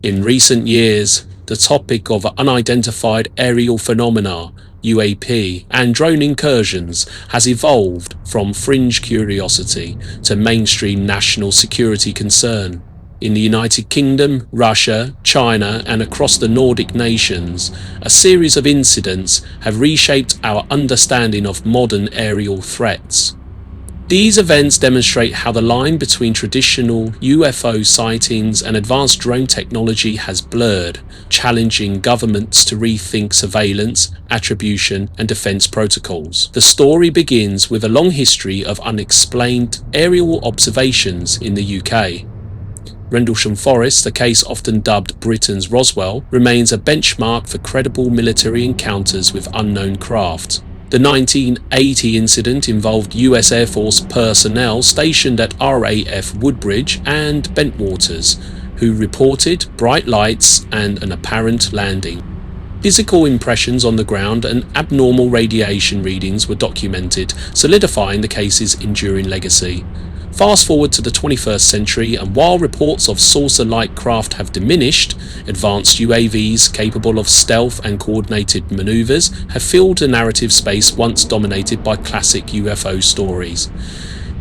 In recent years, the topic of unidentified aerial phenomena, UAP, and drone incursions has evolved from fringe curiosity to mainstream national security concern. In the United Kingdom, Russia, China, and across the Nordic nations, a series of incidents have reshaped our understanding of modern aerial threats. These events demonstrate how the line between traditional UFO sightings and advanced drone technology has blurred, challenging governments to rethink surveillance, attribution, and defense protocols. The story begins with a long history of unexplained aerial observations in the UK. Rendlesham Forest, a case often dubbed Britain's Roswell, remains a benchmark for credible military encounters with unknown craft. The 1980 incident involved US Air Force personnel stationed at RAF Woodbridge and Bentwaters, who reported bright lights and an apparent landing. Physical impressions on the ground and abnormal radiation readings were documented, solidifying the case's enduring legacy. Fast forward to the 21st century, and while reports of saucer-like craft have diminished, advanced UAVs capable of stealth and coordinated maneuvers have filled a narrative space once dominated by classic UFO stories.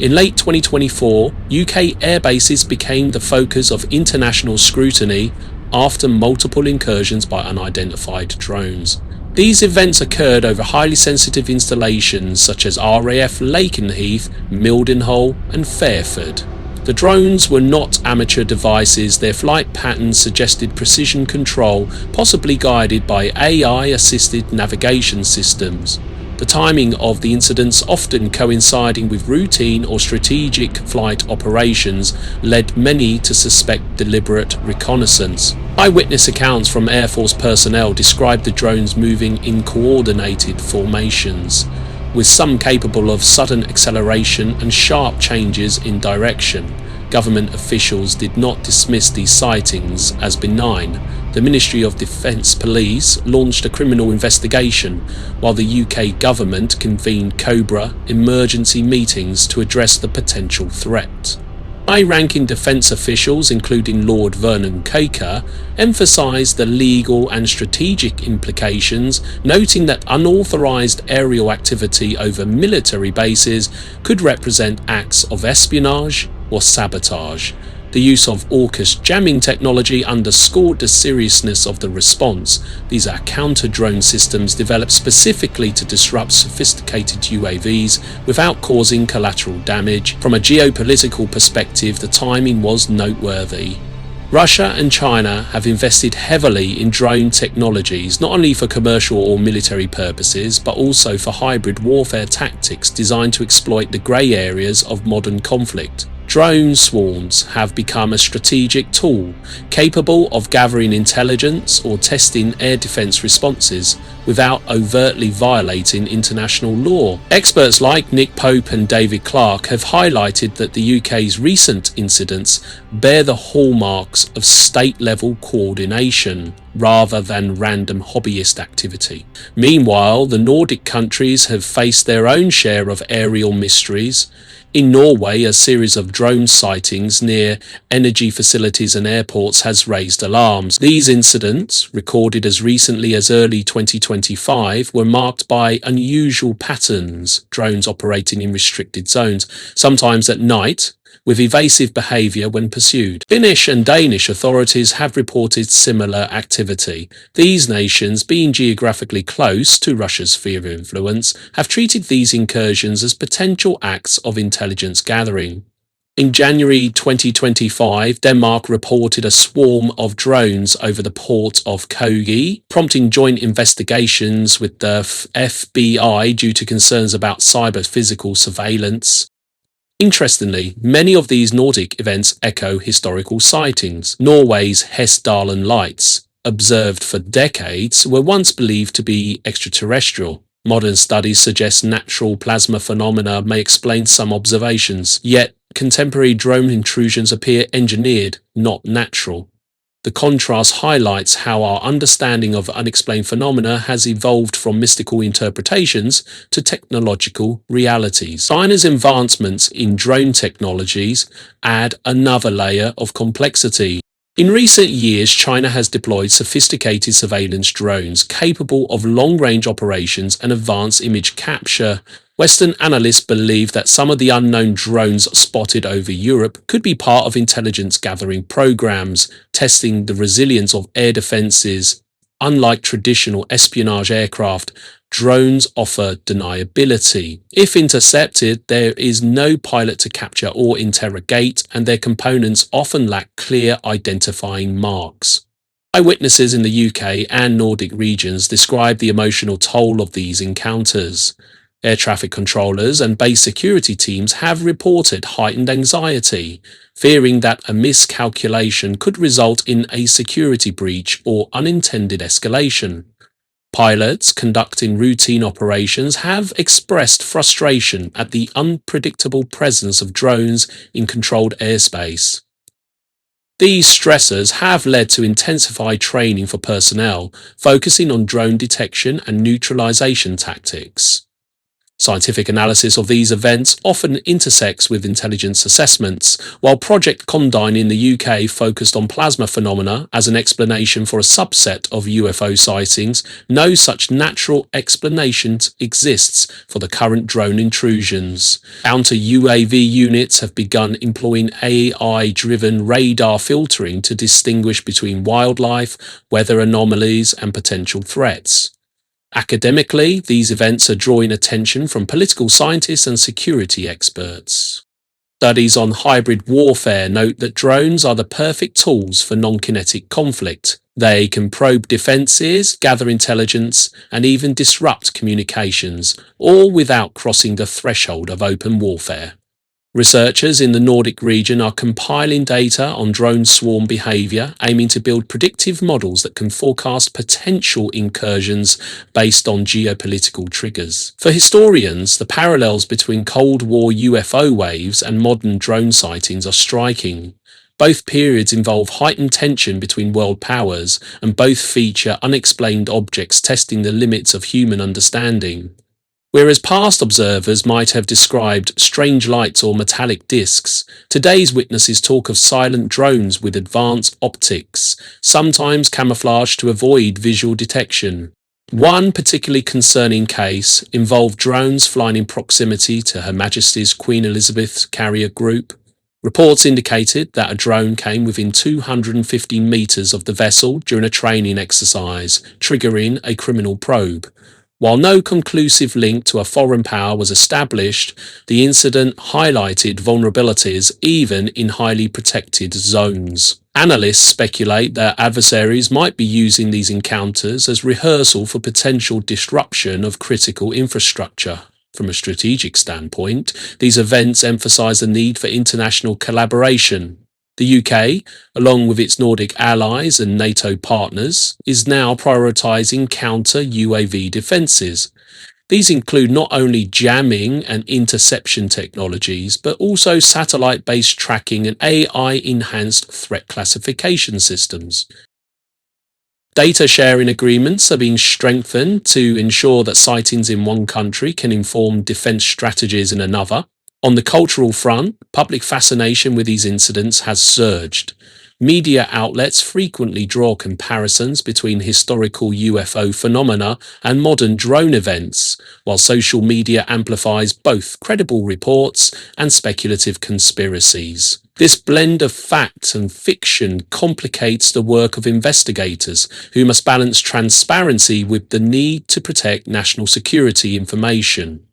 In late 2024, UK airbases became the focus of international scrutiny after multiple incursions by unidentified drones. These events occurred over highly sensitive installations such as RAF Lakenheath, Mildenhall, and Fairford. The drones were not amateur devices. Their flight patterns suggested precision control, possibly guided by AI-assisted navigation systems. The timing of the incidents, often coinciding with routine or strategic flight operations, led many to suspect deliberate reconnaissance. Eyewitness accounts from Air Force personnel described the drones moving in coordinated formations, with some capable of sudden acceleration and sharp changes in direction. Government officials did not dismiss these sightings as benign. The Ministry of Defence Police launched a criminal investigation, while the UK government convened COBRA emergency meetings to address the potential threat. High-ranking defence officials, including Lord Vernon Caker, emphasised the legal and strategic implications, noting that unauthorised aerial activity over military bases could represent acts of espionage or sabotage. The use of ORCUS jamming technology underscored the seriousness of the response. These are counter-drone systems developed specifically to disrupt sophisticated UAVs without causing collateral damage. From a geopolitical perspective, the timing was noteworthy. Russia and China have invested heavily in drone technologies, not only for commercial or military purposes, but also for hybrid warfare tactics designed to exploit the grey areas of modern conflict. Drone swarms have become a strategic tool, capable of gathering intelligence or testing air defense responses without overtly violating international law. Experts like Nick Pope and David Clark have highlighted that the UK's recent incidents bear the hallmarks of state-level coordination rather than random hobbyist activity. Meanwhile, the Nordic countries have faced their own share of aerial mysteries. In Norway, a series of drone sightings near energy facilities and airports has raised alarms. These incidents, recorded as recently as early 2025, were marked by unusual patterns, drones operating in restricted zones, sometimes at night, with evasive behaviour when pursued. Finnish and Danish authorities have reported similar activity. These nations, being geographically close to Russia's sphere of influence, have treated these incursions as potential acts of intelligence gathering. In January 2025, Denmark reported a swarm of drones over the port of Kogi, prompting joint investigations with the FBI due to concerns about cyber-physical surveillance. Interestingly, many of these Nordic events echo historical sightings. Norway's Hessdalen lights, observed for decades, were once believed to be extraterrestrial. Modern studies suggest natural plasma phenomena may explain some observations, yet contemporary drone intrusions appear engineered, not natural. The contrast highlights how our understanding of unexplained phenomena has evolved from mystical interpretations to technological realities. China's advancements in drone technologies add another layer of complexity. In recent years, China has deployed sophisticated surveillance drones capable of long-range operations and advanced image capture. Western analysts believe that some of the unknown drones spotted over Europe could be part of intelligence gathering programs, testing the resilience of air defenses. Unlike traditional espionage aircraft, drones offer deniability. If intercepted, there is no pilot to capture or interrogate, and their components often lack clear identifying marks. Eyewitnesses in the UK and Nordic regions describe the emotional toll of these encounters. Air traffic controllers and base security teams have reported heightened anxiety, fearing that a miscalculation could result in a security breach or unintended escalation. Pilots conducting routine operations have expressed frustration at the unpredictable presence of drones in controlled airspace. These stressors have led to intensified training for personnel, focusing on drone detection and neutralization tactics. Scientific analysis of these events often intersects with intelligence assessments, while Project Condign in the UK focused on plasma phenomena as an explanation for a subset of UFO sightings. No such natural explanation exists for the current drone intrusions. Counter-UAV units have begun employing AI-driven radar filtering to distinguish between wildlife, weather anomalies, and potential threats. Academically, these events are drawing attention from political scientists and security experts. Studies on hybrid warfare note that drones are the perfect tools for non-kinetic conflict. They can probe defenses, gather intelligence, and even disrupt communications, all without crossing the threshold of open warfare. Researchers in the Nordic region are compiling data on drone swarm behavior, aiming to build predictive models that can forecast potential incursions based on geopolitical triggers. For historians, the parallels between Cold War UFO waves and modern drone sightings are striking. Both periods involve heightened tension between world powers, and both feature unexplained objects testing the limits of human understanding. Whereas past observers might have described strange lights or metallic discs, today's witnesses talk of silent drones with advanced optics, sometimes camouflaged to avoid visual detection. One particularly concerning case involved drones flying in proximity to Her Majesty's Queen Elizabeth carrier group. Reports indicated that a drone came within 250 metres of the vessel during a training exercise, triggering a criminal probe. While no conclusive link to a foreign power was established, the incident highlighted vulnerabilities even in highly protected zones. Analysts speculate that adversaries might be using these encounters as rehearsal for potential disruption of critical infrastructure. From a strategic standpoint, these events emphasize the need for international collaboration. The UK, along with its Nordic allies and NATO partners, is now prioritizing counter-UAV defenses. These include not only jamming and interception technologies, but also satellite-based tracking and AI-enhanced threat classification systems. Data sharing agreements are being strengthened to ensure that sightings in one country can inform defense strategies in another. On the cultural front, public fascination with these incidents has surged. Media outlets frequently draw comparisons between historical UFO phenomena and modern drone events, while social media amplifies both credible reports and speculative conspiracies. This blend of fact and fiction complicates the work of investigators, who must balance transparency with the need to protect national security information.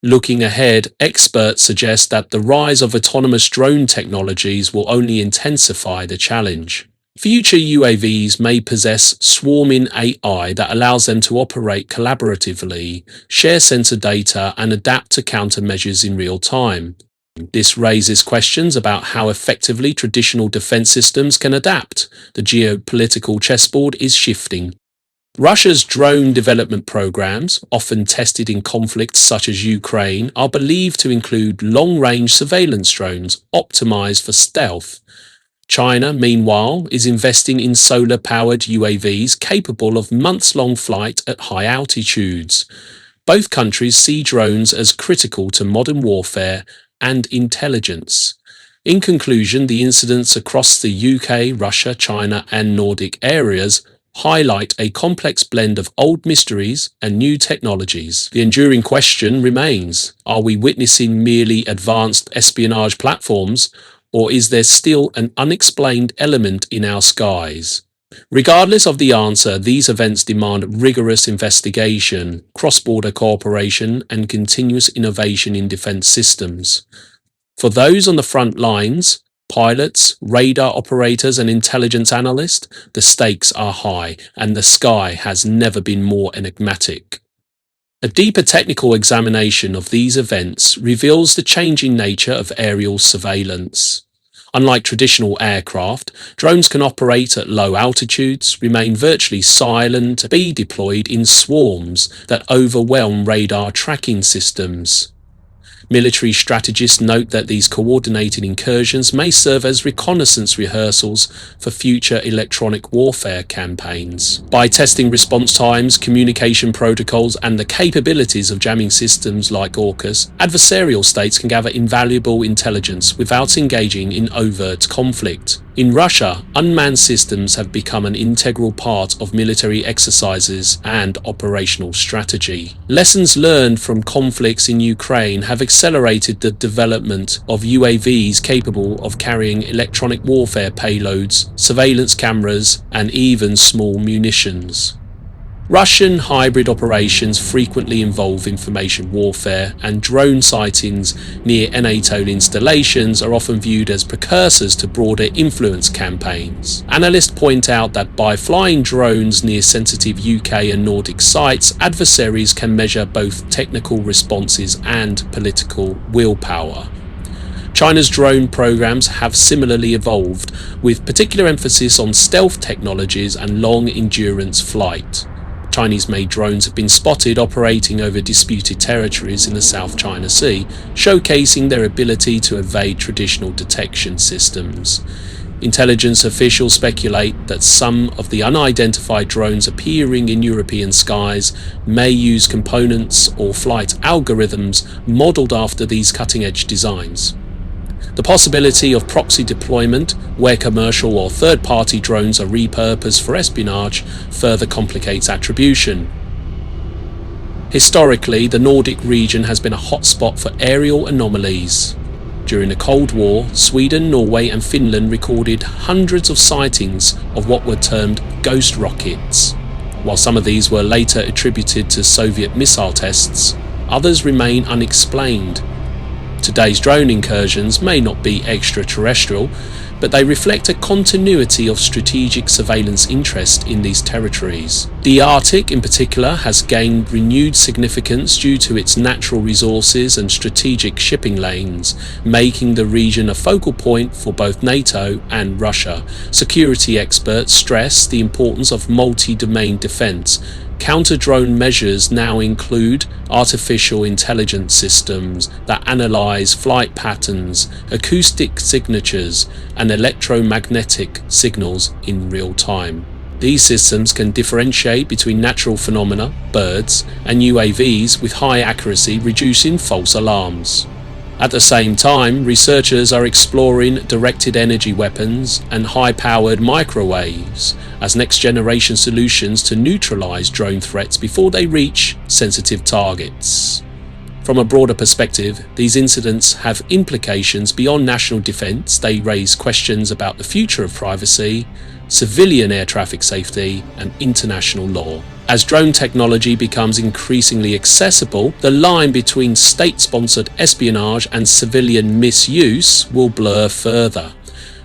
Looking ahead, experts suggest that the rise of autonomous drone technologies will only intensify the challenge. Future UAVs may possess swarming AI that allows them to operate collaboratively, share sensor data, and adapt to countermeasures in real time. This raises questions about how effectively traditional defense systems can adapt. The geopolitical chessboard is shifting. Russia's drone development programs, often tested in conflicts such as Ukraine, are believed to include long-range surveillance drones optimized for stealth. China, meanwhile, is investing in solar-powered UAVs capable of months-long flight at high altitudes. Both countries see drones as critical to modern warfare and intelligence. In conclusion, the incidents across the UK, Russia, China and Nordic areas highlight a complex blend of old mysteries and new technologies. The enduring question remains, are we witnessing merely advanced espionage platforms, or is there still an unexplained element in our skies? Regardless of the answer, these events demand rigorous investigation, cross-border cooperation and continuous innovation in defence systems. For those on the front lines, pilots, radar operators and intelligence analysts, the stakes are high and the sky has never been more enigmatic. A deeper technical examination of these events reveals the changing nature of aerial surveillance. Unlike traditional aircraft, drones can operate at low altitudes, remain virtually silent, be deployed in swarms that overwhelm radar tracking systems. Military strategists note that these coordinated incursions may serve as reconnaissance rehearsals for future electronic warfare campaigns. By testing response times, communication protocols, and the capabilities of jamming systems like ORCUS, adversarial states can gather invaluable intelligence without engaging in overt conflict. In Russia, unmanned systems have become an integral part of military exercises and operational strategy. Lessons learned from conflicts in Ukraine have accelerated the development of UAVs capable of carrying electronic warfare payloads, surveillance cameras, and even small munitions. Russian hybrid operations frequently involve information warfare, and drone sightings near NATO installations are often viewed as precursors to broader influence campaigns. Analysts point out that by flying drones near sensitive UK and Nordic sites, adversaries can measure both technical responses and political willpower. China's drone programs have similarly evolved, with particular emphasis on stealth technologies and long-endurance flight. Chinese-made drones have been spotted operating over disputed territories in the South China Sea, showcasing their ability to evade traditional detection systems. Intelligence officials speculate that some of the unidentified drones appearing in European skies may use components or flight algorithms modelled after these cutting-edge designs. The possibility of proxy deployment, where commercial or third-party drones are repurposed for espionage, further complicates attribution. Historically, the Nordic region has been a hotspot for aerial anomalies. During the Cold War, Sweden, Norway and Finland recorded hundreds of sightings of what were termed ghost rockets. While some of these were later attributed to Soviet missile tests, others remain unexplained. Today's drone incursions may not be extraterrestrial, but they reflect a continuity of strategic surveillance interest in these territories. The Arctic, in particular, has gained renewed significance due to its natural resources and strategic shipping lanes, making the region a focal point for both NATO and Russia. Security experts stress the importance of multi-domain defense. Counter-drone measures now include artificial intelligence systems that analyze flight patterns, acoustic signatures, and electromagnetic signals in real time. These systems can differentiate between natural phenomena, birds, and UAVs with high accuracy, reducing false alarms. At the same time, researchers are exploring directed energy weapons and high-powered microwaves as next-generation solutions to neutralize drone threats before they reach sensitive targets. From a broader perspective, these incidents have implications beyond national defense. They raise questions about the future of privacy, civilian air traffic safety, and international law. As drone technology becomes increasingly accessible, the line between state-sponsored espionage and civilian misuse will blur further.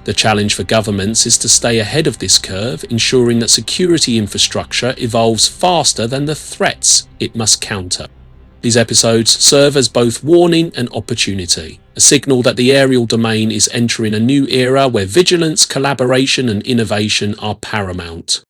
The challenge for governments is to stay ahead of this curve, ensuring that security infrastructure evolves faster than the threats it must counter. These episodes serve as both warning and opportunity, a signal that the aerial domain is entering a new era where vigilance, collaboration and innovation are paramount.